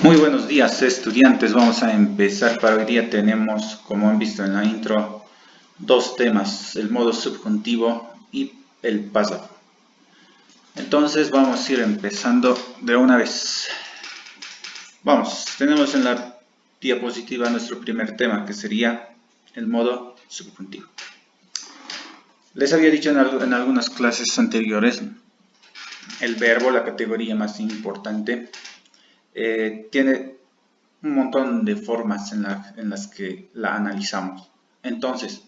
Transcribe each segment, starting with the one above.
Muy buenos días, estudiantes. Vamos a empezar. Para hoy día tenemos, como han visto en la intro, dos temas, el modo subjuntivo y el pasado. Entonces vamos a ir empezando de una vez. Vamos, tenemos en la diapositiva nuestro primer tema, que sería el modo subjuntivo. Les había dicho en algunas clases anteriores, el verbo, la categoría más importante, tiene un montón de formas en las que la analizamos. Entonces,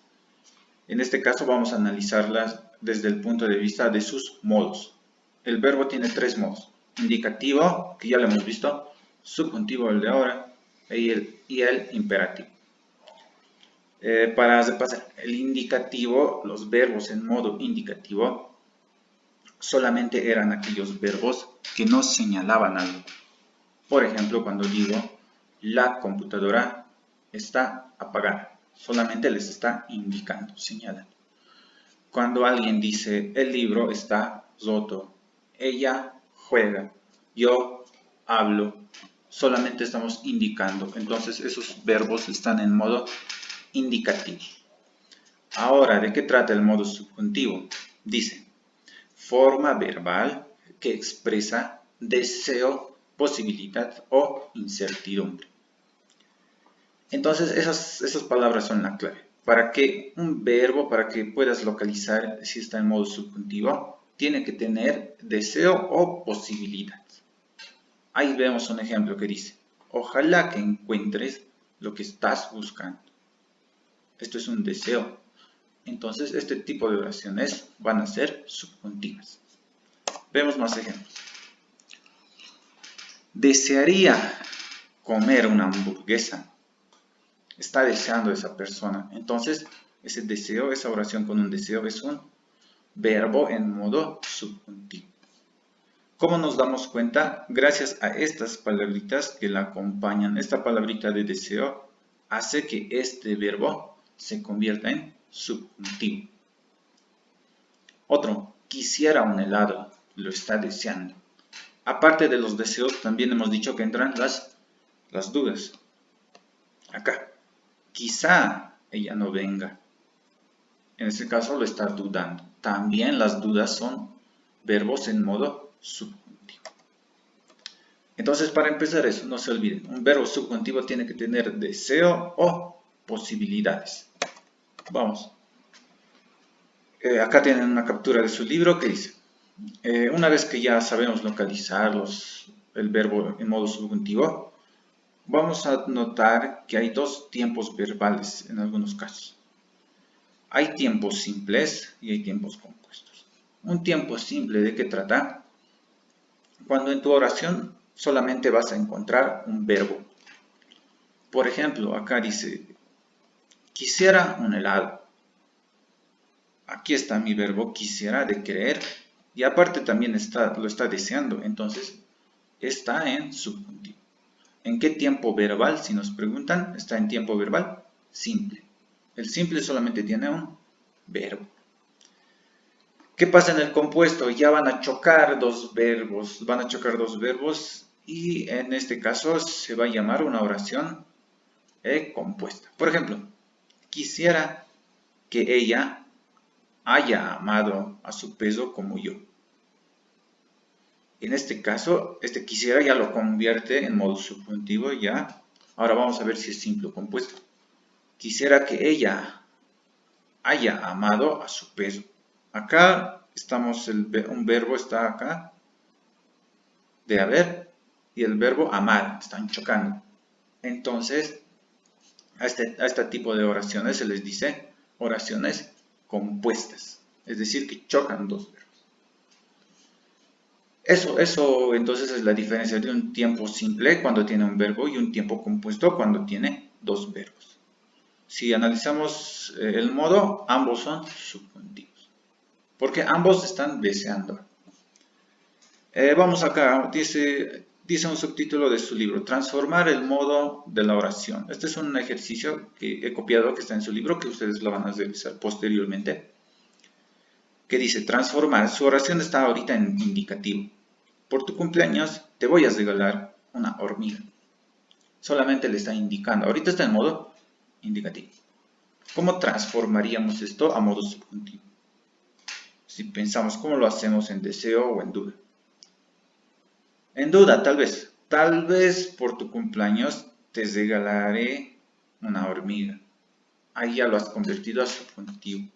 en este caso vamos a analizarlas desde el punto de vista de sus modos. El verbo tiene tres modos: indicativo, que ya lo hemos visto, subjuntivo, el de ahora, y el imperativo. Para repasar, el indicativo, los verbos en modo indicativo, solamente eran aquellos verbos que no señalaban algo. Por ejemplo, cuando digo la computadora está apagada, solamente les está indicando, señalando. Cuando alguien dice el libro está roto, ella juega, yo hablo, solamente estamos indicando. Entonces esos verbos están en modo indicativo. Ahora, ¿de qué trata el modo subjuntivo? Dice, forma verbal que expresa deseo, posibilidad o incertidumbre. Entonces esas palabras son la clave. Para que un verbo, para que puedas localizar si está en modo subjuntivo, tiene que tener deseo o posibilidad. Ahí vemos un ejemplo que dice, ojalá que encuentres lo que estás buscando. Esto es un deseo. Entonces este tipo de oraciones van a ser subjuntivas. Vemos más ejemplos. Desearía comer una hamburguesa. Está deseando esa persona. Entonces, ese deseo, esa oración con un deseo es un verbo en modo subjuntivo. ¿Cómo nos damos cuenta? Gracias a estas palabritas que la acompañan. Esta palabrita de deseo hace que este verbo se convierta en subjuntivo. Otro, quisiera un helado, lo está deseando. Aparte de los deseos, también hemos dicho que entran las dudas. Acá, quizá ella no venga. En este caso lo está dudando. También las dudas son verbos en modo subjuntivo. Entonces, para empezar eso, no se olviden, un verbo subjuntivo tiene que tener deseo o posibilidades. Vamos. Acá tienen una captura de su libro que dice, una vez que ya sabemos localizar el verbo en modo subjuntivo, vamos a notar que hay dos tiempos verbales en algunos casos. Hay tiempos simples y hay tiempos compuestos. Un tiempo simple, ¿de qué trata? Cuando en tu oración solamente vas a encontrar un verbo. Por ejemplo, acá dice, quisiera un helado. Aquí está mi verbo quisiera, de querer, y aparte también lo está deseando, entonces está en subjuntivo. ¿En qué tiempo verbal? Si nos preguntan, está en tiempo verbal simple. El simple solamente tiene un verbo. ¿Qué pasa en el compuesto? Ya van a chocar dos verbos, y en este caso se va a llamar una oración compuesta. Por ejemplo, quisiera que ella haya amado a su peso como yo. En este caso, este quisiera ya lo convierte en modo subjuntivo ya. Ahora vamos a ver si es simple o compuesto. Quisiera que ella haya amado a su peso. Acá estamos, un verbo está acá de haber y el verbo amar, están chocando. Entonces, a este tipo de oraciones se les dice oraciones compuestas, es decir, que chocan dos verbos. Eso entonces es la diferencia de un tiempo simple cuando tiene un verbo y un tiempo compuesto cuando tiene dos verbos. Si analizamos el modo, ambos son subjuntivos, porque ambos están deseando. Vamos acá, dice un subtítulo de su libro, transformar el modo de la oración. Este es un ejercicio que he copiado, que está en su libro, que ustedes lo van a realizar posteriormente, que dice transformar. Su oración está ahorita en indicativo. Por tu cumpleaños te voy a regalar una hormiga. solamente le está indicando. Ahorita está en modo indicativo. ¿Cómo transformaríamos esto a modo subjuntivo? Si pensamos, ¿cómo lo hacemos en deseo o en duda? En duda, tal vez por tu cumpleaños te regalaré una hormiga. Ahí ya lo has convertido a subjuntivo.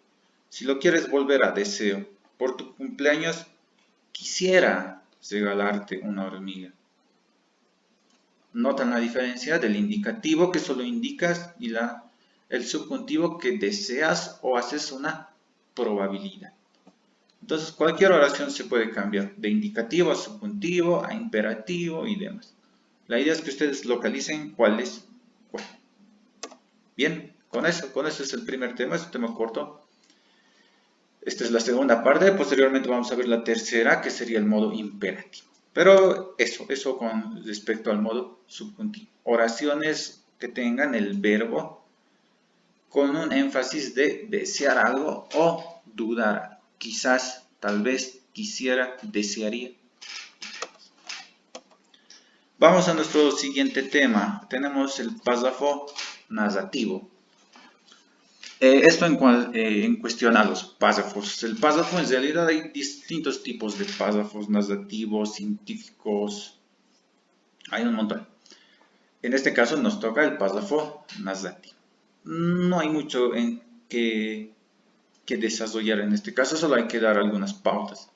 Si lo quieres volver a deseo, por tu cumpleaños quisiera regalarte una hormiga. ¿Notan la diferencia del indicativo que solo indicas y el subjuntivo que deseas o haces una probabilidad? Entonces cualquier oración se puede cambiar de indicativo a subjuntivo, a imperativo y demás. La idea es que ustedes localicen cuál es cuál. Bien, con eso es el primer tema, es un tema corto. Esta es la segunda parte, posteriormente vamos a ver la tercera, que sería el modo imperativo. Pero eso con respecto al modo subjuntivo. Oraciones que tengan el verbo con un énfasis de desear algo o dudar. Quizás, tal vez, quisiera, desearía. Vamos a nuestro siguiente tema. Tenemos el párrafo narrativo. Esto en cuestión a los párrafos. El párrafo, en realidad hay distintos tipos de párrafos narrativos, científicos. Hay un montón. En este caso nos toca el párrafo narrativo. No hay mucho en que desarrollar en este caso, solo hay que dar algunas pautas.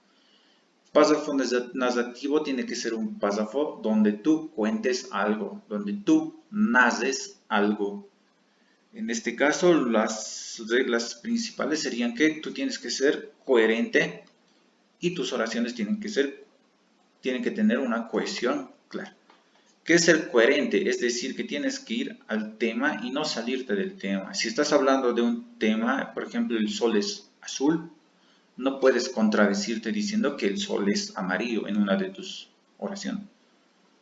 Párrafo narrativo tiene que ser un párrafo donde tú cuentes algo, donde tú narres algo. En este caso, las reglas principales serían que tú tienes que ser coherente y tus oraciones tienen que tener una cohesión clara. ¿Qué es ser coherente? Es decir, que tienes que ir al tema y no salirte del tema. Si estás hablando de un tema, por ejemplo, el sol es azul, no puedes contradecirte diciendo que el sol es amarillo en una de tus oraciones.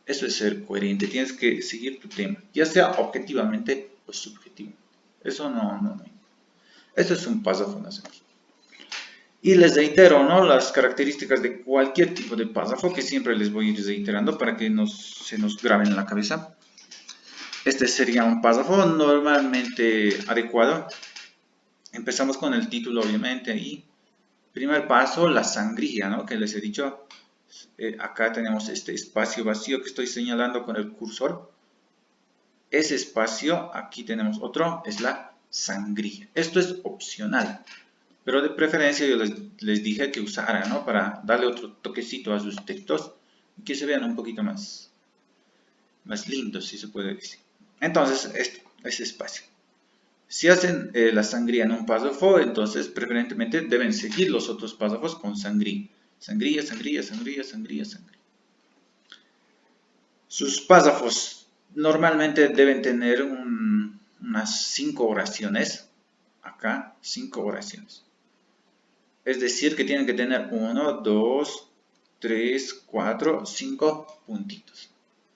Eso es ser coherente. Tienes que seguir tu tema, ya sea objetivamente o subjetivamente. Eso no. Eso es un párrafo narrativo. Y les reitero, ¿no?, las características de cualquier tipo de párrafo, que siempre les voy a ir reiterando para que se nos graben en la cabeza. Este sería un párrafo normalmente adecuado. Empezamos con el título, obviamente, y primer paso, la sangría, ¿no?, que les he dicho. Acá tenemos este espacio vacío que estoy señalando con el cursor. Ese espacio, aquí tenemos otro, es la sangría. Esto es opcional, pero de preferencia yo les dije que usaran, ¿no?, para darle otro toquecito a sus textos y que se vean un poquito más lindos, si se puede decir. Entonces, ese espacio. Si hacen la sangría en un párrafo, entonces preferentemente deben seguir los otros párrafos con sangría. Sangría, sangría, sangría, sangría, sangría. Sus párrafos normalmente deben tener unas 5 oraciones. Acá, 5 oraciones. Es decir, que tienen que tener 1, 2, 3, 4, 5 puntitos.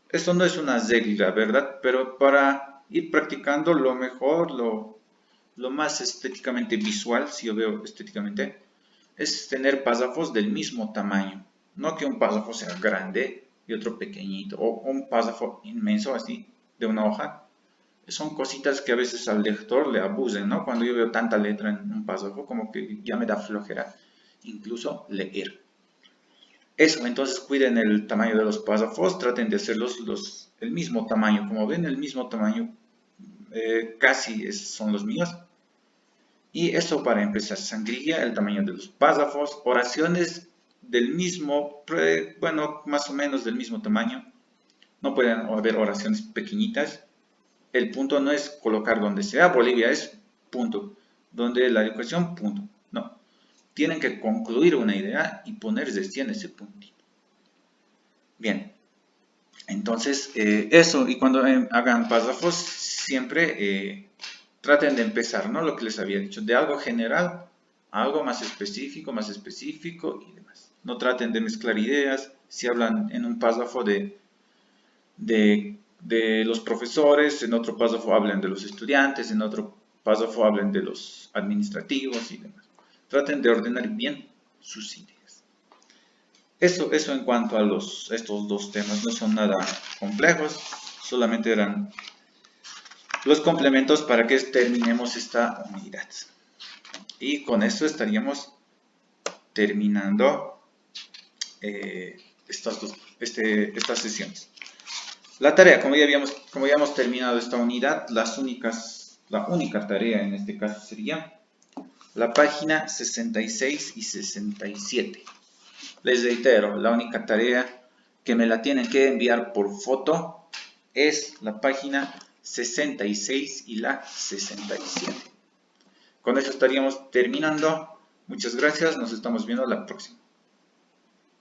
Esto no es una regla, ¿verdad? Pero para ir practicando lo mejor, lo más estéticamente visual, si yo veo estéticamente, es tener párrafos del mismo tamaño. No que un párrafo sea grande y otro pequeñito, o un párrafo inmenso así, de una hoja. Son cositas que a veces al lector le abusen, ¿no? Cuando yo veo tanta letra en un párrafo, como que ya me da flojera incluso leer. Eso, entonces cuiden el tamaño de los párrafos, traten de hacerlos el mismo tamaño. Como ven, el mismo tamaño casi son los míos. Y eso para empezar, sangría, el tamaño de los párrafos, oraciones del mismo, bueno, más o menos del mismo tamaño. No pueden haber oraciones pequeñitas. El punto no es colocar donde sea Bolivia, es punto. Donde la ecuación, punto. No. Tienen que concluir una idea y poner recién ese puntito. Bien. Entonces, eso. Y cuando hagan párrafos, siempre traten de empezar, ¿no?, lo que les había dicho, de algo general a algo más específico y demás. No traten de mezclar ideas. Si hablan en un párrafo de los profesores, en otro párrafo hablen de los estudiantes, en otro párrafo hablen de los administrativos y demás. Traten de ordenar bien sus ideas. Eso en cuanto a estos dos temas, no son nada complejos, solamente eran los complementos para que terminemos esta unidad. Y con esto estaríamos terminando estas sesiones. La tarea, como ya habíamos terminado esta unidad, la única tarea en este caso sería la página 66 y 67. Les reitero, la única tarea que me la tienen que enviar por foto es la página 66 y la 67. Con eso estaríamos terminando. Muchas gracias, nos estamos viendo la próxima.